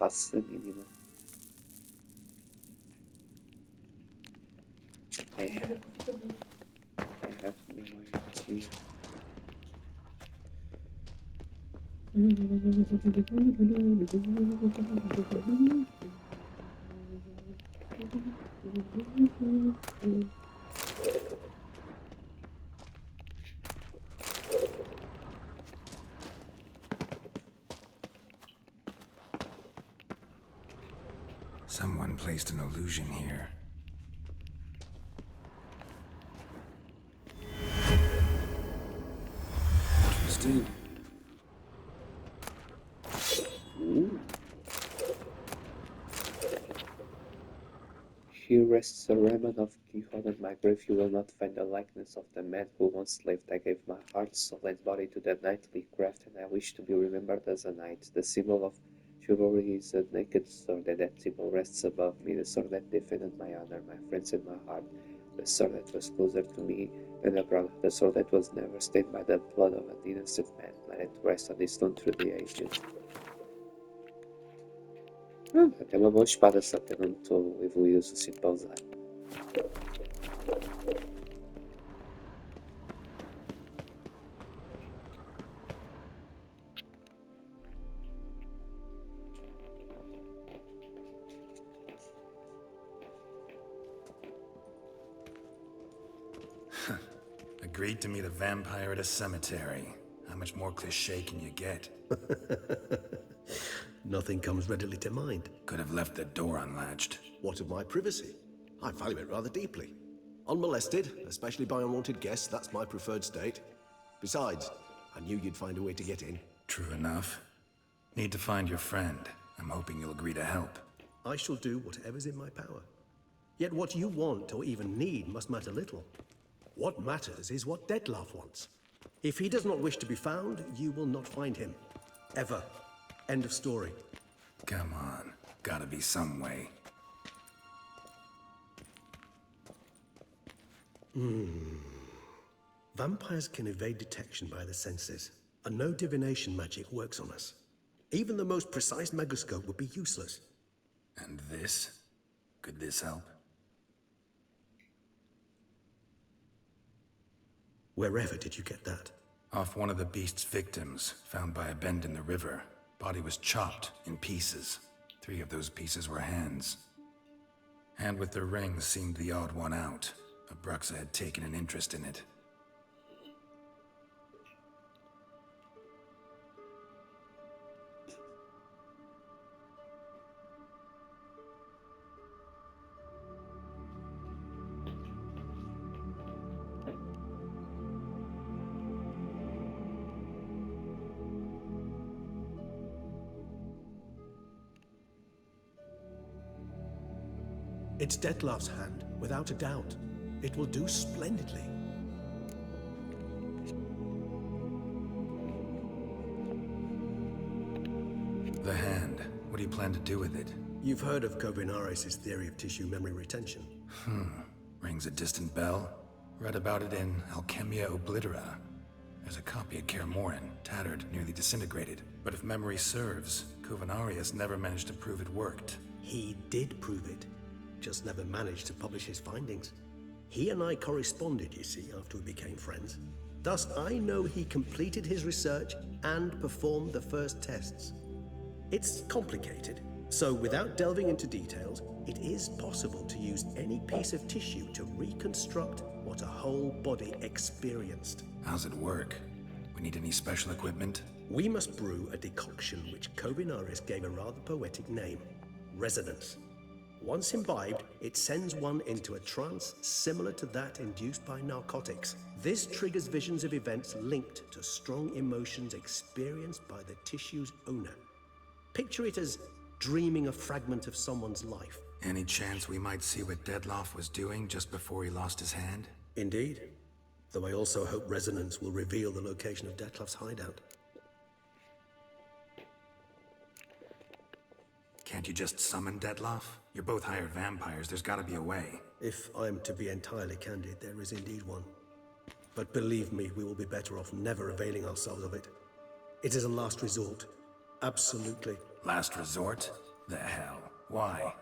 حصلني دي بقى. I have no idea. Someone placed an illusion here. Interesting. Ooh. Here rests a remnant of Gihon. In my grave you will not find the likeness of the man who once lived. I gave my heart, soul, and body to that knightly craft, and I wish to be remembered as a knight. The symbol of chivalry is a naked sword, and that symbol rests above me, the sword that defended my honor, my friends, and my heart. The sword that was closer to me than a brother, the sword that was never stained by the blood of an innocent man. Let it rest on this stone through the ages. É uma boa espada, só que eu não estou evoluído o suficiente para usar. Agreed to meet a vampire at a cemetery. How much more cliché can you get? Nothing comes readily to mind. Could have left the door unlatched. What of my privacy? I value it rather deeply. Unmolested, especially by unwanted guests, that's my preferred state. Besides, I knew you'd find a way to get in. True enough. Need to find your friend. I'm hoping you'll agree to help. I shall do whatever's in my power. Yet what you want or even need must matter little. What matters is what Dettlaff wants. If he does not wish to be found, you will not find him. Ever. End of story. Come on. Gotta be some way. Vampires can evade detection by the senses, and no divination magic works on us. Even the most precise megascope would be useless. And this? Could this help? Wherever did you get that? Off one of the beast's victims, found by a bend in the river. Body was chopped in pieces. 3 of those pieces were hands. Hand with the ring seemed the odd one out. Abruxa had taken an interest in it. It's Dettlaff's hand, without a doubt. It will do splendidly. The hand. What do you plan to do with it? You've heard of Kovinaris' theory of tissue memory retention. Rings a distant bell. Read about it in Alchemia Oblitera. There's a copy at Kaer Morhen, tattered, nearly disintegrated. But if memory serves, Kovinaris never managed to prove it worked. He did prove it, just never managed to publish his findings. He and I corresponded, you see, after we became friends. Thus, I know he completed his research and performed the first tests. It's complicated, so without delving into details, it is possible to use any piece of tissue to reconstruct what a whole body experienced. How's it work? We need any special equipment? We must brew a decoction which Kovinaris gave a rather poetic name, resonance. Once imbibed, it sends one into a trance similar to that induced by narcotics. This triggers visions of events linked to strong emotions experienced by the tissue's owner. Picture it as dreaming a fragment of someone's life. Any chance we might see what Dettlaff was doing just before he lost his hand? Indeed. Though I also hope resonance will reveal the location of Dettlaff's hideout. Can't you just summon Dettlaff? You're both hired vampires, there's gotta be a way. If I'm to be entirely candid, there is indeed one. But believe me, we will be better off never availing ourselves of it. It is a last resort. Absolutely. Last resort? The hell? Why?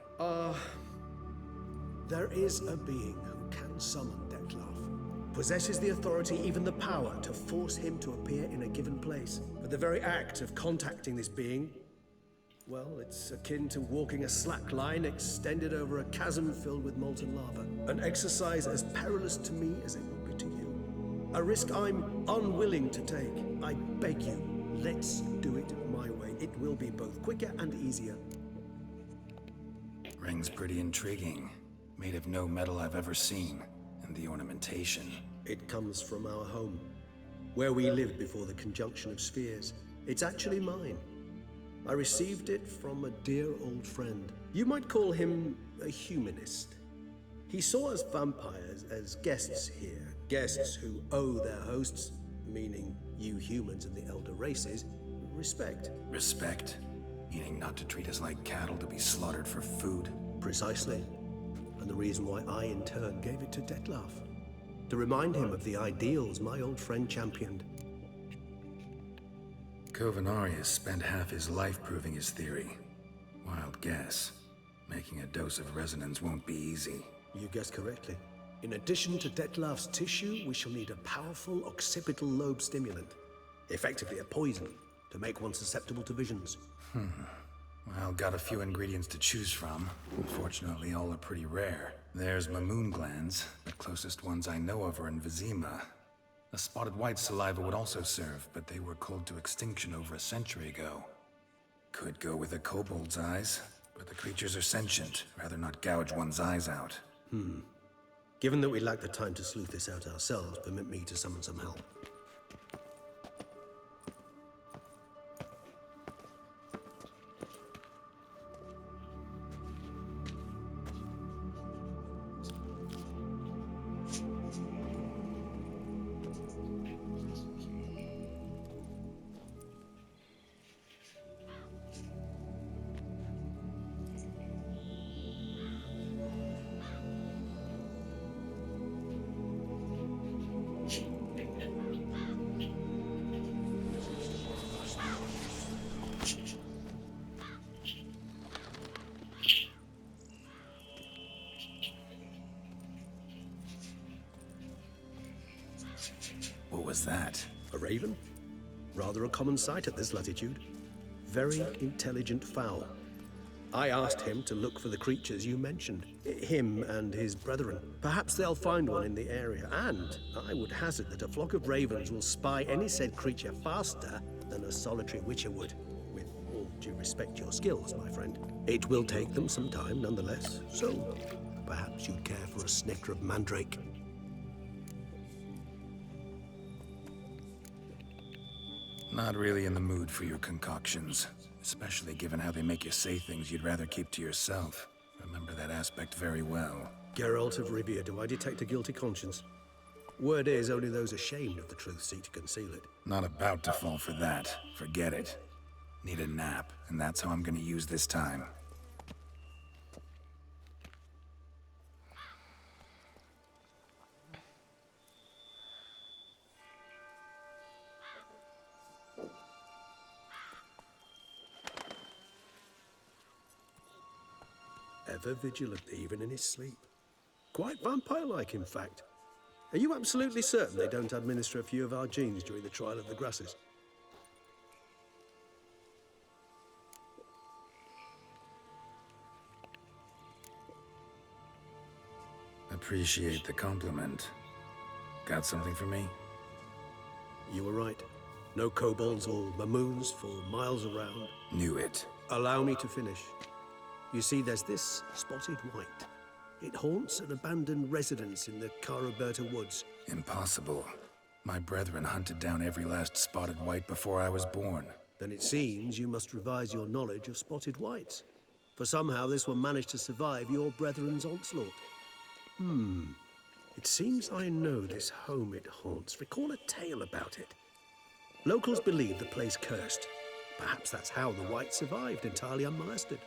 There is a being who can summon Dettlaff. Possesses the authority, even the power, to force him to appear in a given place. But the very act of contacting this being, well, it's akin to walking a slack line extended over a chasm filled with molten lava. An exercise as perilous to me as it would be to you. A risk I'm unwilling to take. I beg you, let's do it my way. It will be both quicker and easier. Ring's pretty intriguing. Made of no metal I've ever seen. And the ornamentation. It comes from our home, where we lived before the conjunction of spheres. It's actually mine. I received it from a dear old friend. You might call him a humanist. He saw us vampires as guests here. Guests who owe their hosts, meaning you humans and the elder races, respect. Respect? Meaning not to treat us like cattle to be slaughtered for food? Precisely. And the reason why I, in turn, gave it to Dettlaff. To remind him of the ideals my old friend championed. Covenarius spent half his life proving his theory. Wild guess. Making a dose of resonance won't be easy. You guessed correctly. In addition to Dettlaff's tissue, we shall need a powerful occipital lobe stimulant. Effectively a poison, to make one susceptible to visions. Well, got a few ingredients to choose from. Unfortunately, all are pretty rare. There's Mamoon glands. The closest ones I know of are in Vizima. A spotted white saliva would also serve, but they were cold to extinction over a century ago. Could go with a kobold's eyes, but the creatures are sentient. Rather not gouge one's eyes out. Given that we lack the time to sleuth this out ourselves, permit me to summon some help. What was that? A raven? Rather a common sight at this latitude. Very intelligent fowl. I asked him to look for the creatures you mentioned. Him and his brethren. Perhaps they'll find one in the area, and I would hazard that a flock of ravens will spy any said creature faster than a solitary witcher would. With all due respect to your skills, my friend. It will take them some time, nonetheless. So, perhaps you'd care for a snicker of mandrake. Not really in the mood for your concoctions. Especially given how they make you say things you'd rather keep to yourself. Remember that aspect very well. Geralt of Rivia, do I detect a guilty conscience? Word is, only those ashamed of the truth seek to conceal it. Not about to fall for that. Forget it. Need a nap, and that's how I'm gonna use this time. Ever vigilant, even in his sleep. Quite vampire-like, in fact. Are you absolutely certain they don't administer a few of our genes during the trial of the grasses? Appreciate the compliment. Got something for me? You were right. No kobolds or mamoons for miles around. Knew it. Allow me to finish. You see, there's this spotted white. It haunts an abandoned residence in the Caraberta woods. Impossible. My brethren hunted down every last spotted white before I was born. Then it seems you must revise your knowledge of spotted whites. For somehow this one managed to survive your brethren's onslaught. It seems I know this home it haunts. Recall a tale about it. Locals believe the place cursed. Perhaps that's how the whites survived entirely unmolested.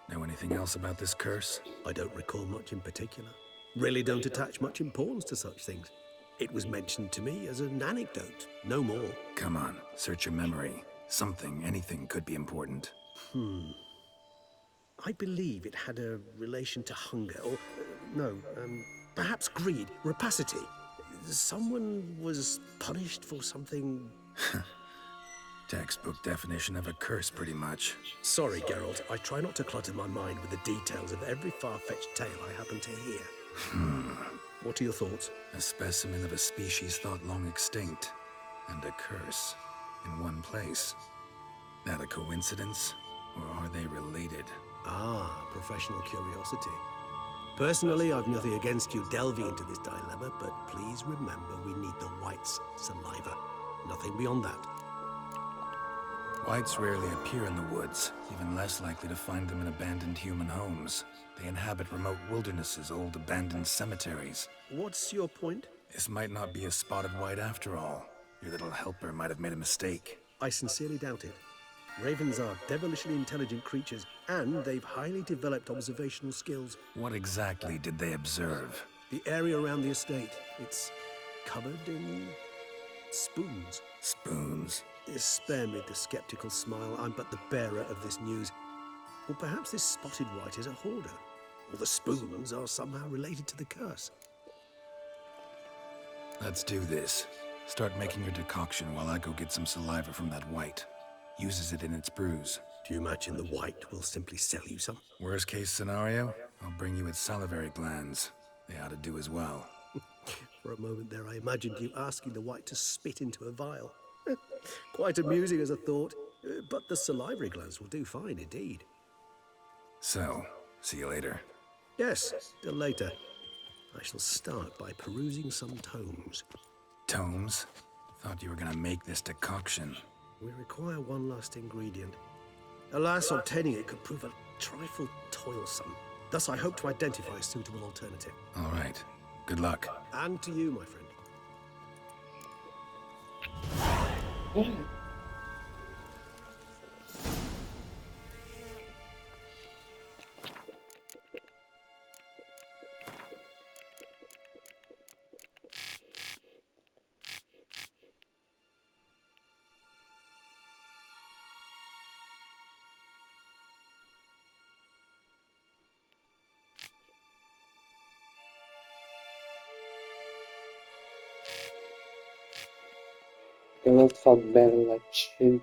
Know anything else about this curse? I don't recall much in particular. Really don't attach much importance to such things. It was mentioned to me as an anecdote, no more. Come on, search your memory. Something, anything could be important. I believe it had a relation to hunger, or no, perhaps greed, rapacity. Someone was punished for something. Textbook definition of a curse, pretty much. Sorry, Geralt, I try not to clutter my mind with the details of every far-fetched tale I happen to hear. What are your thoughts? A specimen of a species thought long extinct, and a curse in one place. That a coincidence, or are they related? Ah, professional curiosity. Personally, I've nothing against you delving into this dilemma, but please remember we need the White's saliva. Nothing beyond that. Whites rarely appear in the woods, even less likely to find them in abandoned human homes. They inhabit remote wildernesses, old abandoned cemeteries. What's your point? This might not be a spotted white after all. Your little helper might have made a mistake. I sincerely doubt it. Ravens are devilishly intelligent creatures, and they've highly developed observational skills. What exactly did they observe? The area around the estate, it's covered in spoons. Spoons? Spare me the skeptical smile. I'm but the bearer of this news. Or perhaps this spotted white is a hoarder. Or the spoons are somehow related to the curse. Let's do this. Start making your decoction while I go get some saliva from that white. Uses it in its brews. Do you imagine the white will simply sell you some? Worst case scenario, I'll bring you its salivary glands. They ought to do as well. For a moment there, I imagined you asking the white to spit into a vial. Quite amusing as a thought, but the salivary glands will do fine indeed. So, see you later. Yes, till later. I shall start by perusing some tomes. Tomes? Thought you were gonna make this decoction. We require one last ingredient. Alas, obtaining it could prove a trifle toilsome. Thus, I hope to identify a suitable alternative. All right. Good luck. And to you, my friend. Geralt found Merlach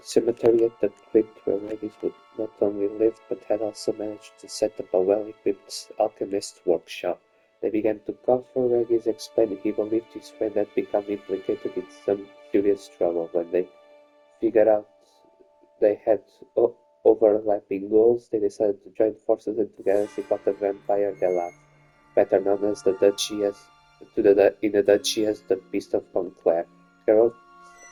cemetery at the crypt where Regis would not only lived but had also managed to set up a well-equipped alchemist workshop. They began to call for Regis, explaining he believed his friend had become implicated in some serious trouble. When they figured out they had overlapping goals, they decided to join forces and together seek out the vampire Gelaf, better known as the Duchy as in the Duchy as the Beast of Montclair. Geralt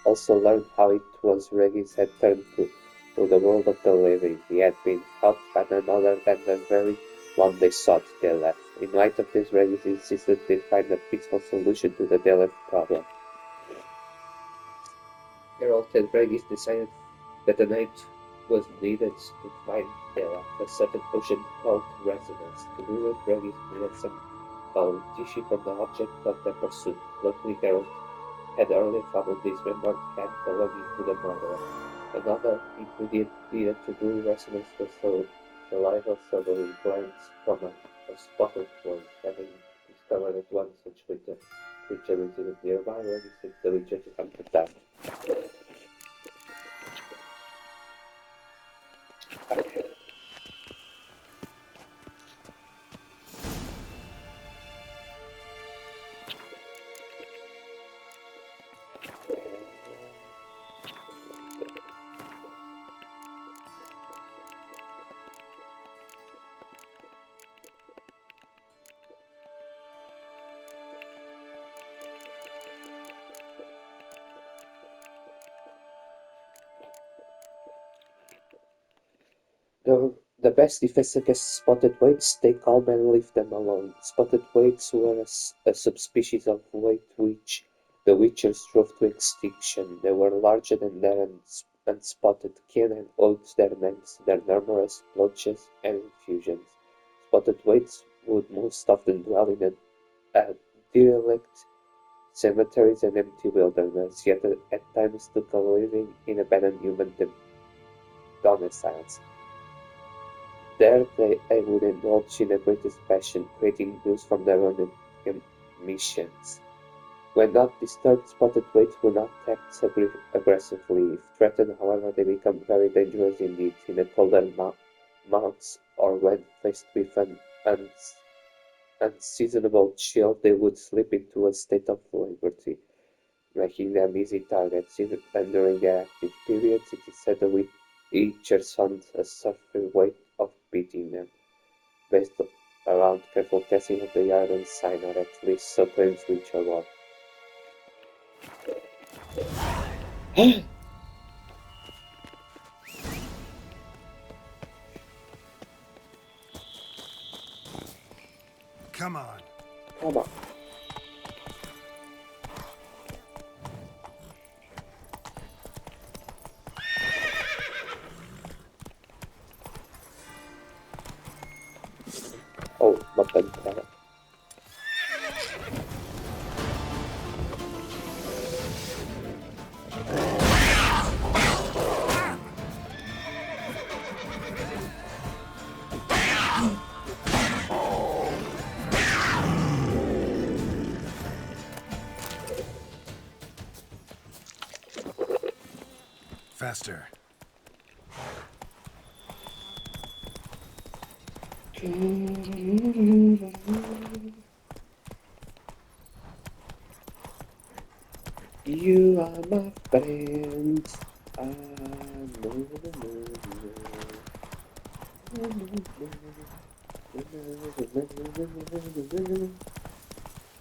also learned how it was Regis had turned to the world of the living. He had been helped by none other than the very one they sought, Deleth. In light of this, Regis insisted they find a peaceful solution to the Deleth problem. Geralt and Regis decided that the night was needed to find Deleth, a certain potion called Resonance. To do it, Regis needed some tissue from the object of their pursuit. Luckily, Geralt had earlier found this remembered hand belonging to the murderer. Another ingredient needed to do resonance was saliva silvery glands from a spotted one. Having discovered at once such creature resided nearby, Regis sent the Witcher to come to town. The best defense against spotted waits, stay calm and leave them alone. Spotted waits were a subspecies of wait which the Witchers drove to extinction. They were larger than their unspotted kin and owed their names to their numerous blotches and infusions. Spotted waits would most often dwell in a derelict cemeteries and empty wilderness, yet at times took a living in abandoned human domiciles. There they would indulge in the greatest passion, creating news from their own emissions. When not disturbed, spotted waits will not act aggressively. If threatened, however, they become very dangerous indeed in the colder months, or when faced with an unseasonable chill, they would slip into a state of lethargy, making them easy targets. Even during their active periods, it is said that Witchers hunt a certain way of beating them, based around careful testing of the iron sign, or at least so claims Witcher lore. Come on. Come on. Oh, button cara. Faster. You are my friend.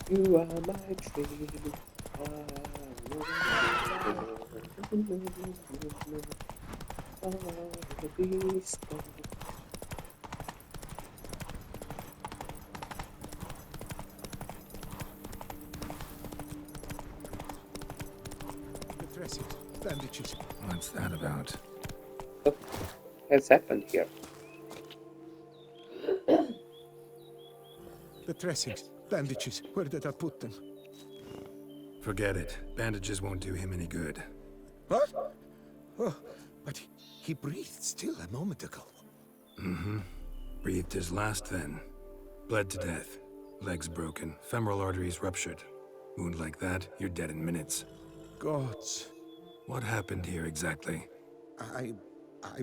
You are my dream. The dressings, bandages. What's that about? What has happened here? The dressings, bandages. Where did I put them? Forget it. Bandages won't do him any good. What? Oh, but he breathed still a moment ago. Mm-hmm. Breathed his last then. Bled to death. Legs broken. Femoral arteries ruptured. Wound like that, you're dead in minutes. Gods. What happened here exactly? I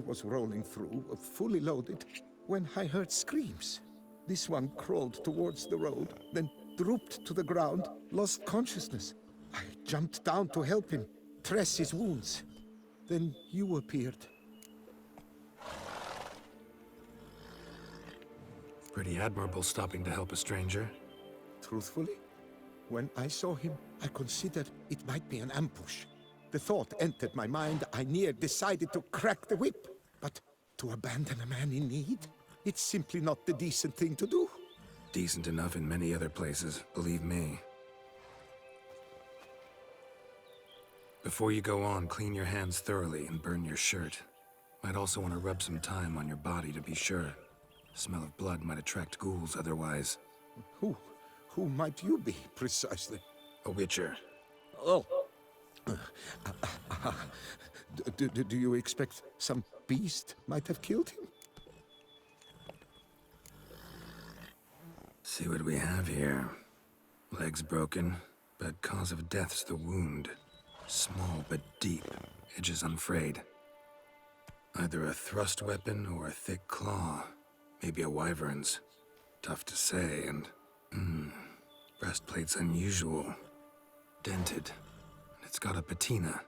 was rolling through, fully loaded, when I heard screams. This one crawled towards the road, then drooped to the ground, lost consciousness. I jumped down to help him, dress his wounds. Then you appeared. Pretty admirable stopping to help a stranger. Truthfully, when I saw him, I considered it might be an ambush. The thought entered my mind, I near decided to crack the whip. But to abandon a man in need? It's simply not the decent thing to do. Decent enough in many other places, believe me. Before you go on, clean your hands thoroughly and burn your shirt. Might also want to rub some thyme on your body to be sure. Smell of blood might attract ghouls otherwise. Who might you be, precisely? A witcher. Oh. Do you expect some beast might have killed him? See what we have here. Legs broken, but cause of death's the wound. Small but deep, edges unfrayed. Either a thrust weapon or a thick claw. Maybe a wyvern's. Tough to say, and... breastplate's unusual. Dented. It's got a patina.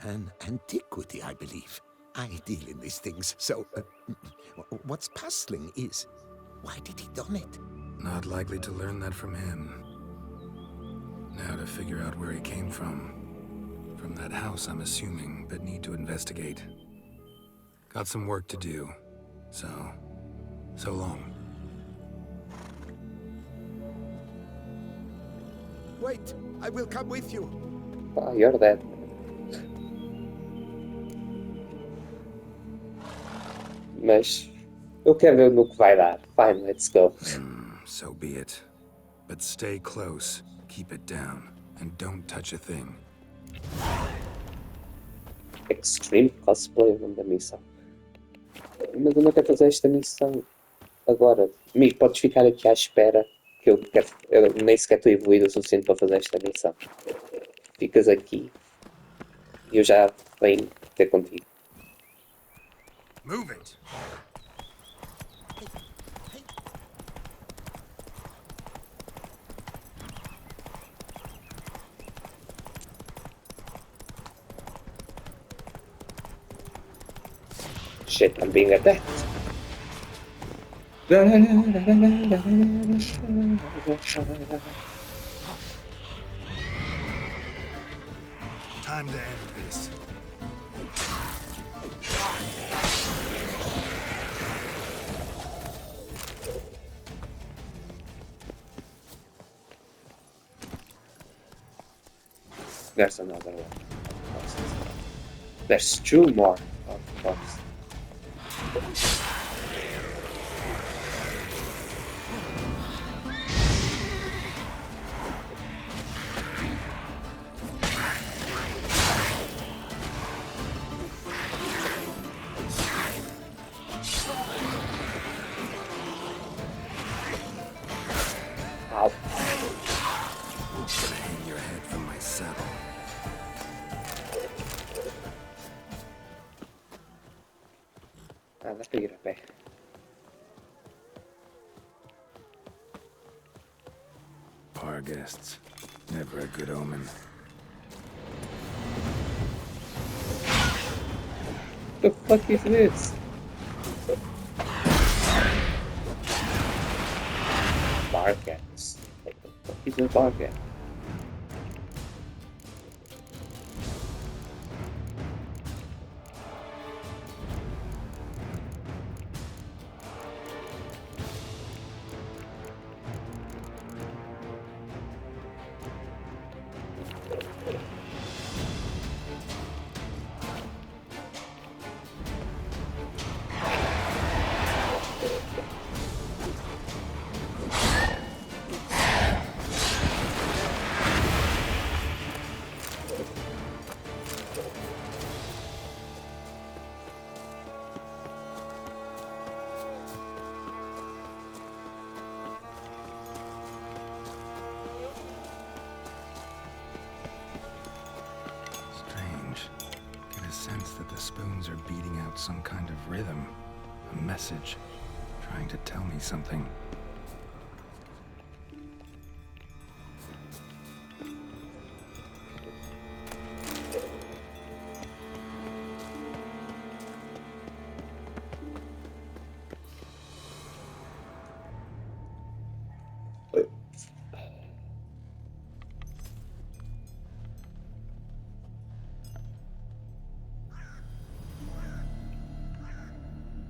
An antiquity, I believe. I deal in these things, so... what's puzzling is... why did he don it? Not likely to learn that from him. Now to figure out where he came from. From that house, I'm assuming, but need to investigate. Got some work to do. So long. Wait, I will come with you. Ah, you're dead. Mas eu quero ver no que vai dar. Fine, let's go. So be it. But stay close. Keep it down. and don't touch a thing. Extreme cosplay da missão. Mas eu não quero fazer esta missão agora. Mi, podes ficar aqui à espera que eu nem sequer estou evoluído o suficiente para fazer esta missão. Ficas aqui e eu já venho ter contigo. Move it! Shit, I'm being attacked. Time to end this. There's another one. There's two more, of course. Ow. Hang your head from my saddle. Ah, dá para ir a pé. Par guests. Never a good omen. The fuck is this? Bargats. What the fuck is a bargat? Strange. Get a sense that the spoons are beating out some kind of rhythm. A message. Trying to tell me something.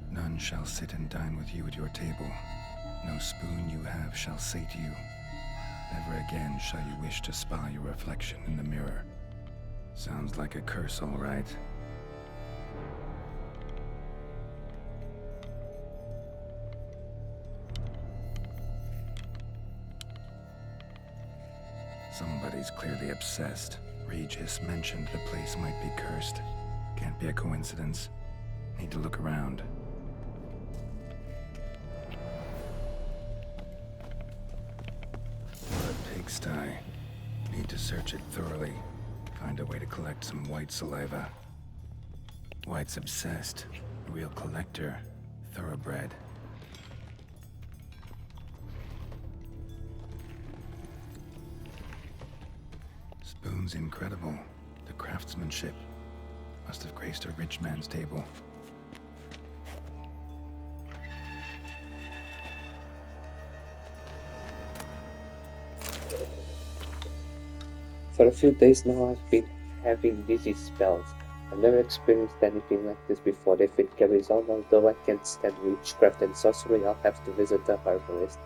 None shall sit and dine with you at your table. No spoon you have shall sate you. Never again shall you wish to spy your reflection in the mirror. Sounds like a curse, all right. Somebody's clearly obsessed. Regis mentioned the place might be cursed. Can't be a coincidence. Need to look around. A pigsty. Need to search it thoroughly. Find a way to collect some white saliva. White's obsessed. A real collector. Thoroughbred. Spoon's incredible. The craftsmanship. Must have graced a rich man's table. For a few days now I've been having dizzy spells. I've never experienced anything like this before. If it carries on, although I can't stand witchcraft and sorcery, I'll have to visit the herbalist.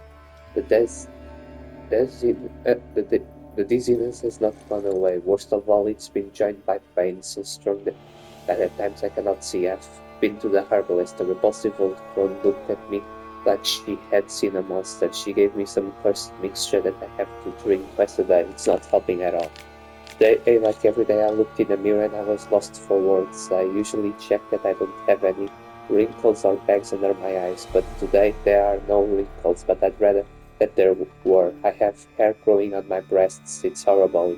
The dizziness has not gone away. Worst of all, it's been joined by pain so strong that at times I cannot see. I've been to the herbalist. A repulsive old crone looked at me that she had seen a monster. She gave me some cursed mixture that I have to drink twice a day. It's not helping at all. Today, like every day, I looked in the mirror and I was lost for words. I usually check that I don't have any wrinkles or bags under my eyes, but today there are no wrinkles, but I'd rather that there were. I have hair growing on my breasts. It's horrible.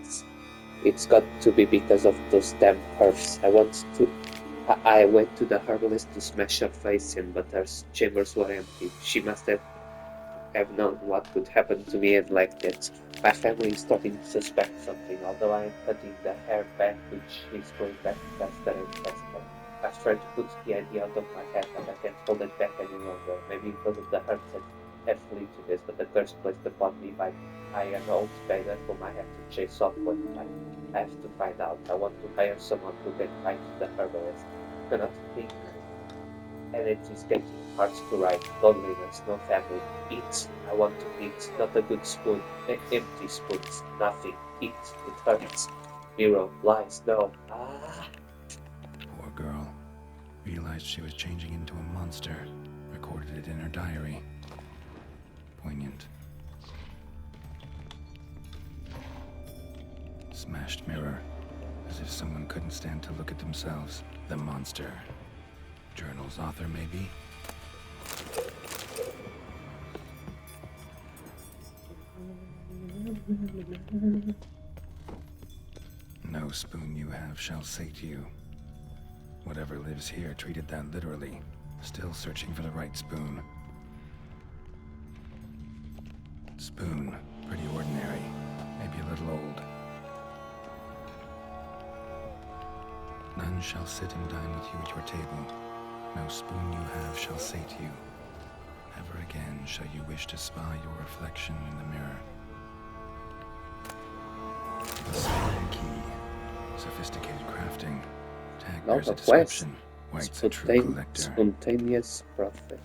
It's got to be because of those damn herbs. I went to the herbalist to smash her face in, but her chambers were empty. She must have known what would happen to me and liked it. My family is starting to suspect something, although I am cutting the hair back, which is going back faster and faster. I've tried to put the idea out of my head, and I can't hold it back any longer. Maybe because of the herbs that have led to this, but the curse placed upon me by an old beggar whom I have to chase off one time. I have to find out. I want to hire someone who can find the herbalist. I cannot think, and it is getting hard to write. Loneliness, no family. Eat. I want to eat. Not a good spoon. Empty spoons. Nothing. Eat. It hurts. Miro. Lies. No. Ah. Poor girl. Realized she was changing into a monster. Recorded it in her diary. Poignant. Smashed mirror. As if someone couldn't stand to look at themselves. The monster. Journal's author, maybe? No spoon you have shall sate you. Whatever lives here treated that literally. Still searching for the right spoon. Spoon. Pretty ordinary. Maybe a little old. None shall sit and dine with you at your table. No spoon you have shall sate you. Never again shall you wish to spy your reflection in the mirror. The spoon key. Sophisticated crafting. Tag bears a Not a quest. description. White's a true collector. Spontaneous profit.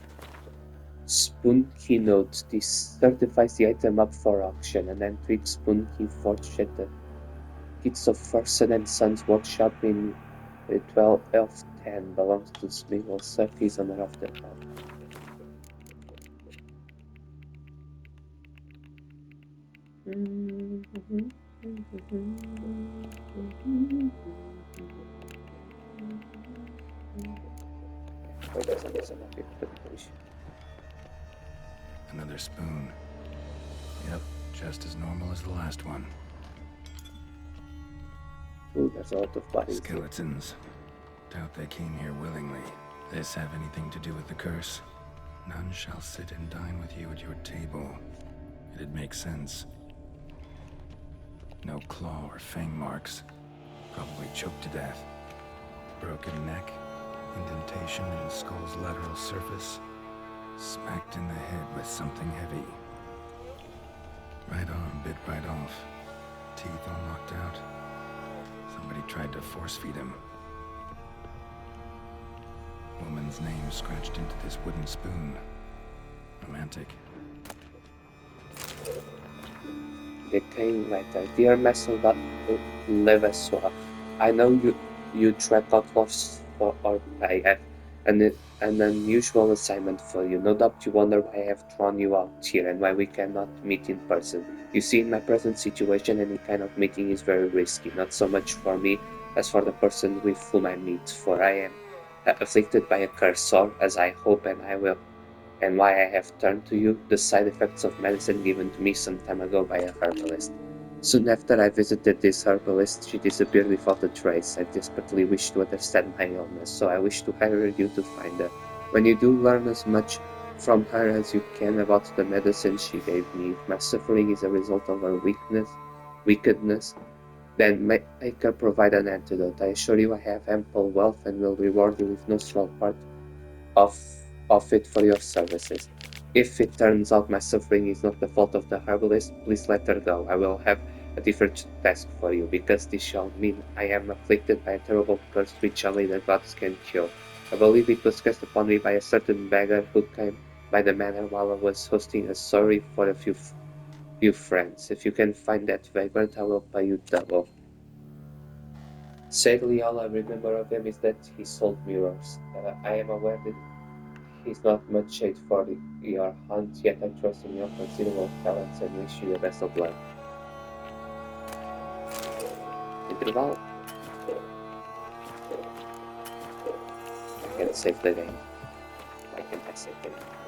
Spoon key note. This certifies the item up for auction. An antique spoon key forged at the Kits of Fersen and Sons workshop in 1210 belongs to Smigel. Sir, is owner of the pub. Oh, there's another page. Another spoon. Yep, just as normal as the last one. Ooh, there's a lot of bodies. Skeletons. Doubt they came here willingly. This have anything to do with the curse? None shall sit and dine with you at your table. It'd make sense. No claw or fang marks. Probably choked to death. Broken neck. Indentation in the skull's lateral surface. Smacked in the head with something heavy. Right arm bit right off. Teeth all knocked out. Somebody tried to force feed him. Woman's name scratched into this wooden spoon. Romantic. They came later. Dear Master Levasseur, I know you track outlaws for or I have an unusual assignment for you. No doubt you wonder why I have drawn you out here and why we cannot meet in person. You see, in my present situation, any kind of meeting is very risky, not so much for me as for the person with whom I meet, for I am afflicted by a curse, or, as I hope and I will, and why I have turned to you, the side effects of medicine given to me some time ago by a herbalist. Soon after I visited this herbalist, she disappeared without a trace. I desperately wish to understand my illness, so I wish to hire you to find her. When you do learn as much from her as you can about the medicine she gave me, if my suffering is a result of her wickedness, then make her provide an antidote. I assure you I have ample wealth and will reward you with no small part of it for your services. If it turns out my suffering is not the fault of the herbalist, please let her go. I will have a different task for you, because this shall mean I am afflicted by a terrible curse which only the gods can cure. I believe it was cast upon me by a certain beggar who came by the manor while I was hosting a sorry for a few friends. If you can find that vagrant, I will pay you double. Sadly, all I remember of him is that he sold mirrors. I am aware that He's not much shade for your hunt, yet I trust in your considerable talents and wish you the best of luck. Interval. I can save the game. Why can't I save the game?